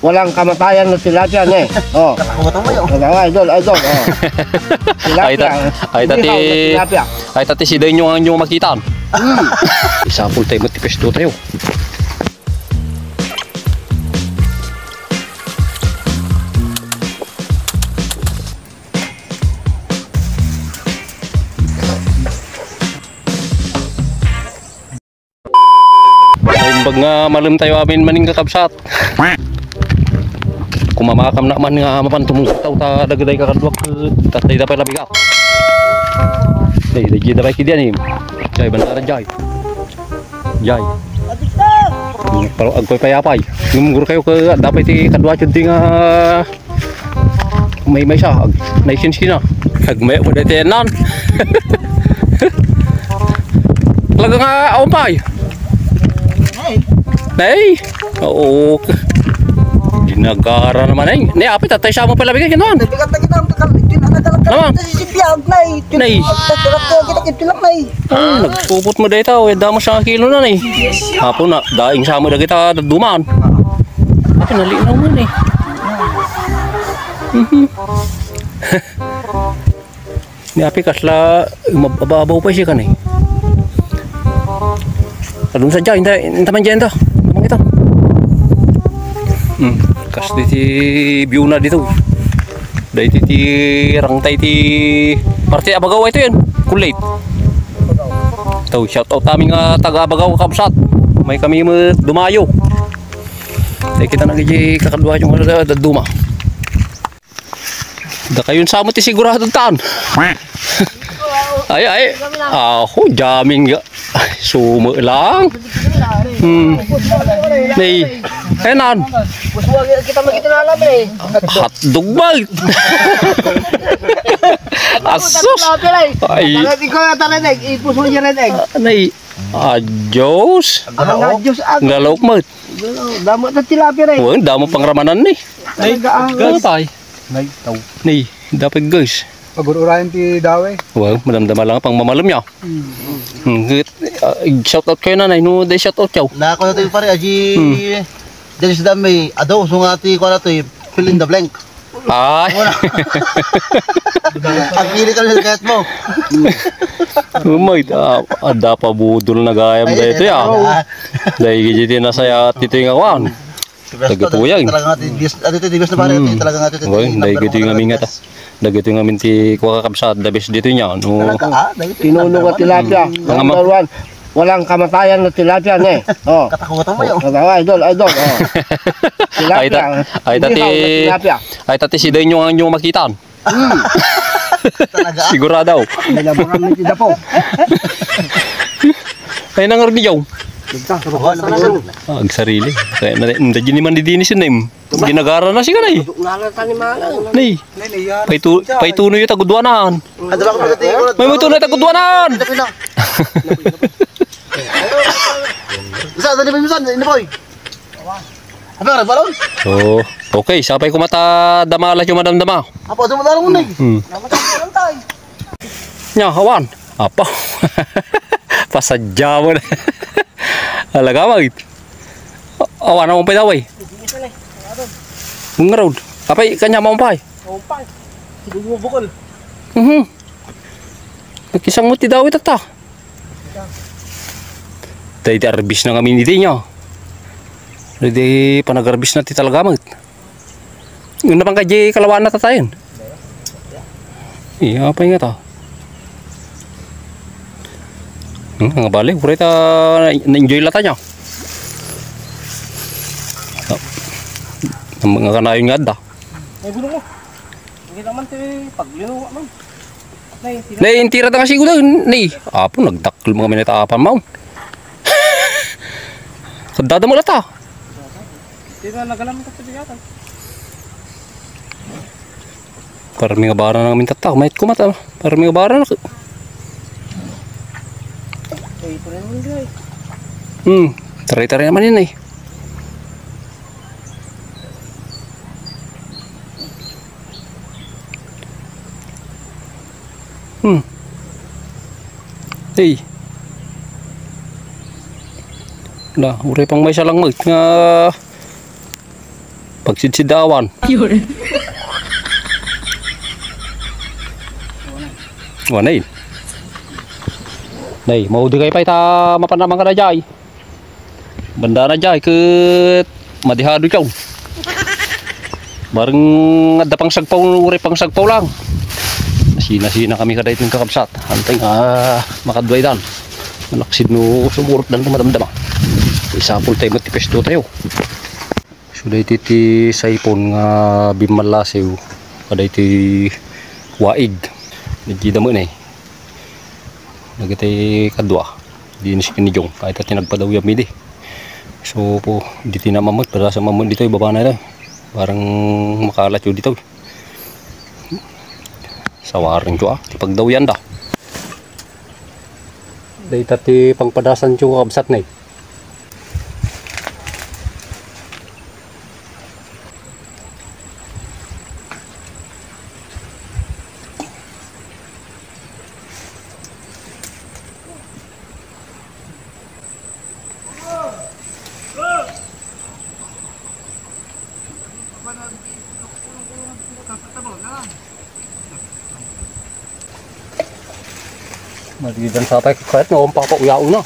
walang kamatayan na tilapia ne. Oh. Idol. Oh. Tilapia. Ay tati si dayon yung ang makita. Isapol tayo matipis do tayo. Pag nga malam tayo amin maning kakabsat. Kung mamakam na man nga mapan tumutaw ta dagday kakadwak tatay dapat labigat. Day dapat kidian ni. Jay bantara jay. Jay. Pero agkoy payapay. Ngumgur kayo ke dapat ti kadwa cunting may siya nation sina. Agmay mo dati nan. Laga nga ompay. Nay, oo. Ginagara naman ay. Nay, apit tatay siya mo pala bigay kinuan. Bigat na kita, naman. Nay. Nagpuput mo dito, damo siya kilo na nay. Hapon na, daing siya mo na kita dumaan. Ay, nalinaw mo nay. Ni api kasla mababaw pa siya kanay. Alun saja, hindi man dyan to. Ito. Kasi ti view na dito. Dahil ti rangtay ti parte Abagaw ito yan. Kulit. Ito, shout out aming taga Abagaw kabsat. May kami dumayo. Dahil kita nagiging kakadwa yung duma. Da kayon sa mo ti sigurado tan. Ay. Ako jamming sumo lang. Nih, enan. Kita makita na alam eh. Hotdog bag. Asus. Ay. Hindi ko talaga ipus mo niya red egg. Nay. Adios. Adios ag. Galok mo. Damo na tilapia rin. Wah, damo pangramanan ni. Nay, Gapay. Nay, taw. Nih, dapat guys. Pagururayan ti dawe. Wow, madam-dama lang pang mamalam niya. Shout out kayo nanay, no day shout out kayo. Na ako natin pare aji Dennis Dami adaw sungati ko na to fill in the blank. Ay. Ang pili ka sa kahit mo. Umay, ada pa budol na gayam dito ya. Dahil gijiti na saya tito yung awan. Tagatuyang. Talaga natin dito dibes na pare talaga natin. Wow, dahil gito yung aming ata. Dagito yung amin ti kuha kakabsat, dabis dito niya. Tinuno ka tilapia. Number 1. Walang kamatayan na tilapia ne. Oh. Katakot mo yun. Idol. Oh. Tilapia. Ay tati si dayon yung ang makita. Sigurado. Nilabangan mo ti dapo. Ay nangarniyaw. Ag sarili. Kaya na gini man didinis yun ginagara na siya kanay. Nay. Paituno yung tagudwanan. May tuno yung tagudwanan. Isa tadi minsan ini boy. Apa balon? Oh, okay, sapay ko mata damalas yung madam-dama. Apa tuh mo nay? Nya hawan. Apa? Pasadya mo na. Alaga magit. Awan mo pa daway. Ngarod. Apay kanya mo pay. Siguro mo bukol. Kisang mo ti dawit ta. Dahil di arbis na kami nito niya. Dahil panagarbis na ti talaga magit. Yung napang kaji kalawan na tatayin. Iya, apa nga ta? Nga balik, pura ita na-enjoy lata niya. Mga kanayon nga da. Ay, gulo mo. Hindi naman ito paglino man. Nay, tira ta nga siguro. Nay, apo, nagdakil mga minataapan mo. Kadada mo lata. Hindi na nagalam ka sa bigatan. Para mga bara na kami tatak. Mahit ko mata. Para mga bara na. Ay, ito rin mo guys. Taray-taray naman yun eh. Hey. Dah, uri pang may salang mag nga Pagsidsidawan. Wanay. Nay, mau di kay pa ita mapanamang ka na jay. Banda na jay ket madihado yaw. Bareng ada pang sagpaw, uri pang sagpaw lang. Nasina kami kada itong kakabsat. Antay nga makadway dan. Malaksid no sumurot dan tumadamdama. Isapol tayo matipes do tayo. Sudah iti saipon nga bimalasiw. Kada iti waig. Nagkita mo na eh. Nagkitay kadwa. Di nisikin ni Jong. Kahit at nagpadaw yung midi. So po, dito na mamot. Para sa mamot dito, ibaba na rin. Parang makalat yun dito. Sawarin ko tipagdaw yan da. Dahil tati pangpadasan ko kabsat na eh. Maliban sampai kahit na umpa pa uyao na.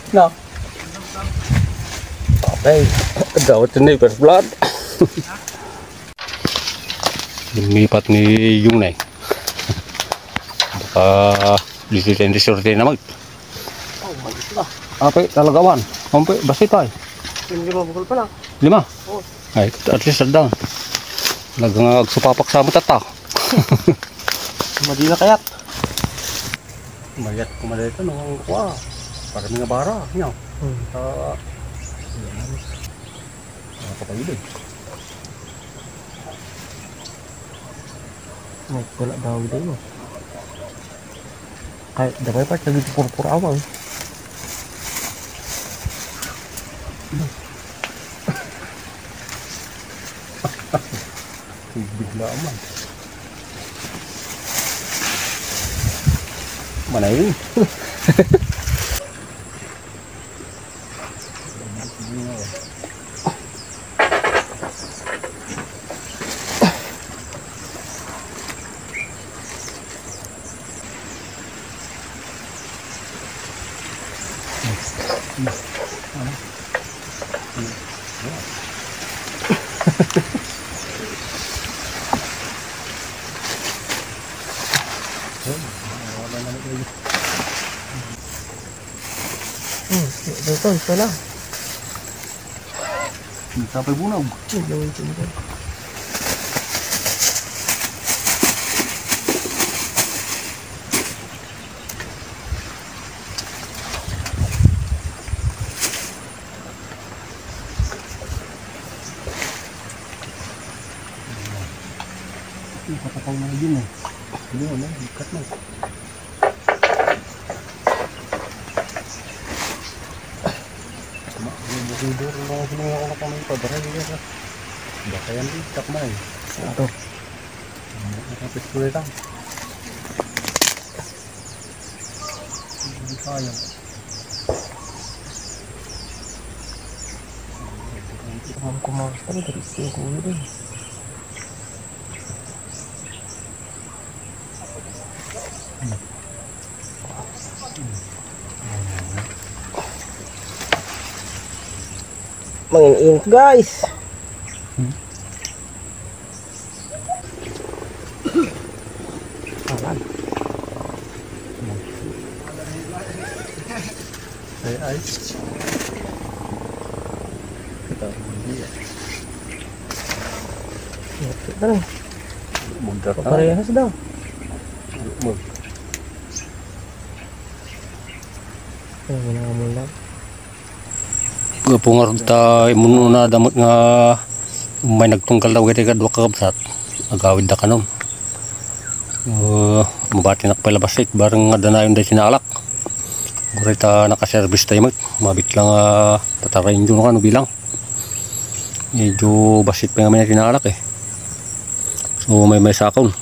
No. Okay, daw ito na yung first blood. Lumipat ni yung na eh. Baka dito tayo disorte na mag. Oh, magis ba? Ape, talagawan. Ape, basit ay. 5 bukol pa lang. 5? Oo. Ay, at least adang. Lagang agsupapak sa matata. Madi na kayat. Mayat kumalit ito nung kuha. Para mga bara, niya. Kapag-ibig. Wala daw dito. Kahit damay pa sa dito purpura awang. Bigla aman. Mana yun? Ito, ito lang. Sampai bunaw. Gawin ito nito. Nakatakaw na yun eh. Hindi mo na, ikat na. Bukidor na ako sinunga ko na kami padaray dito. Baka yan din, ikat na eh. Ito. Nakapit ko rin lang. Hindi kaya. Ang kumakas pa rin, taris ko yung kuwi rin. Manginit guys. Alan. Ay. Kita hindi. Ito lang. Parehas daw. Wala mo lang. Gapungar ta imuno na damot nga may nagtungkal daw gati kadwa ka kabsat. Agawid da kanom. Mabati na palabasit bareng nga danayon da sinalak. Guray ta naka-service tayo mabit lang tatarayin dun ka no bilang. Medyo basit pa nga may sinalak eh. So may sakon.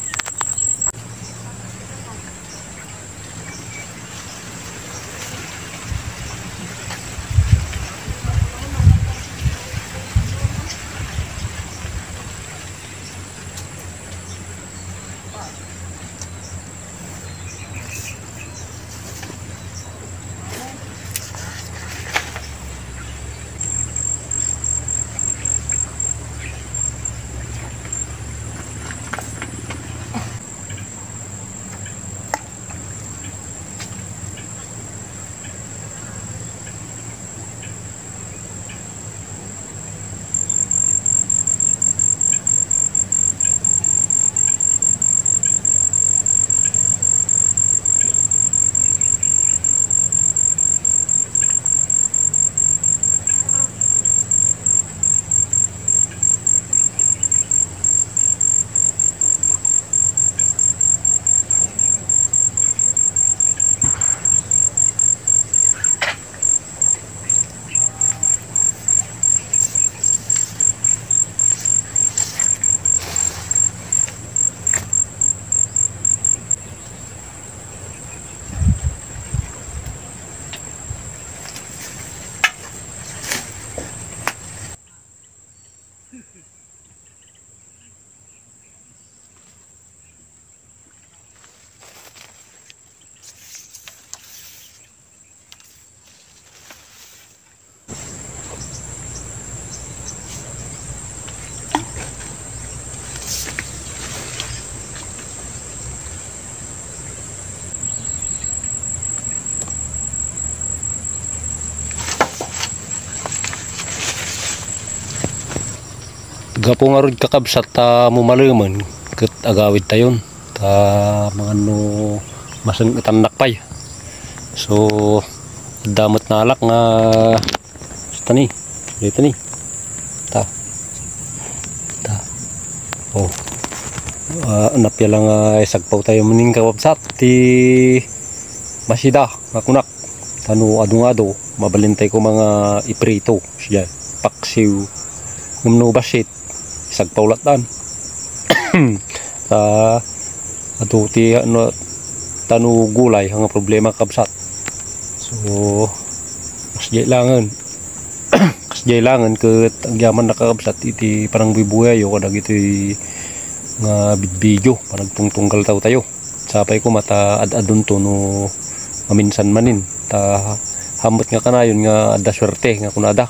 Gapo nga rod kakabsat ta mumalaman ket agawid tayon ta mga no masang itanak pay. So damot na alak nga tani dito ni ta oh napya lang isagpaw tayo muning kakabsat ti masida nga kunak tanu adung-ado mabalintay ko mga iprito siya paksiw ngumno basit sagpaulatan sa ato ti ano tanu gulay ang problema kabsat. So mas jailangan mas jailangan ket agyaman nakakabsat iti parang bibuhay o kadag iti nga video parang tungtunggal tayo sapay ko mata ad-adun to no maminsan manin ta hambot nga kanayon nga adda swerte nga kunada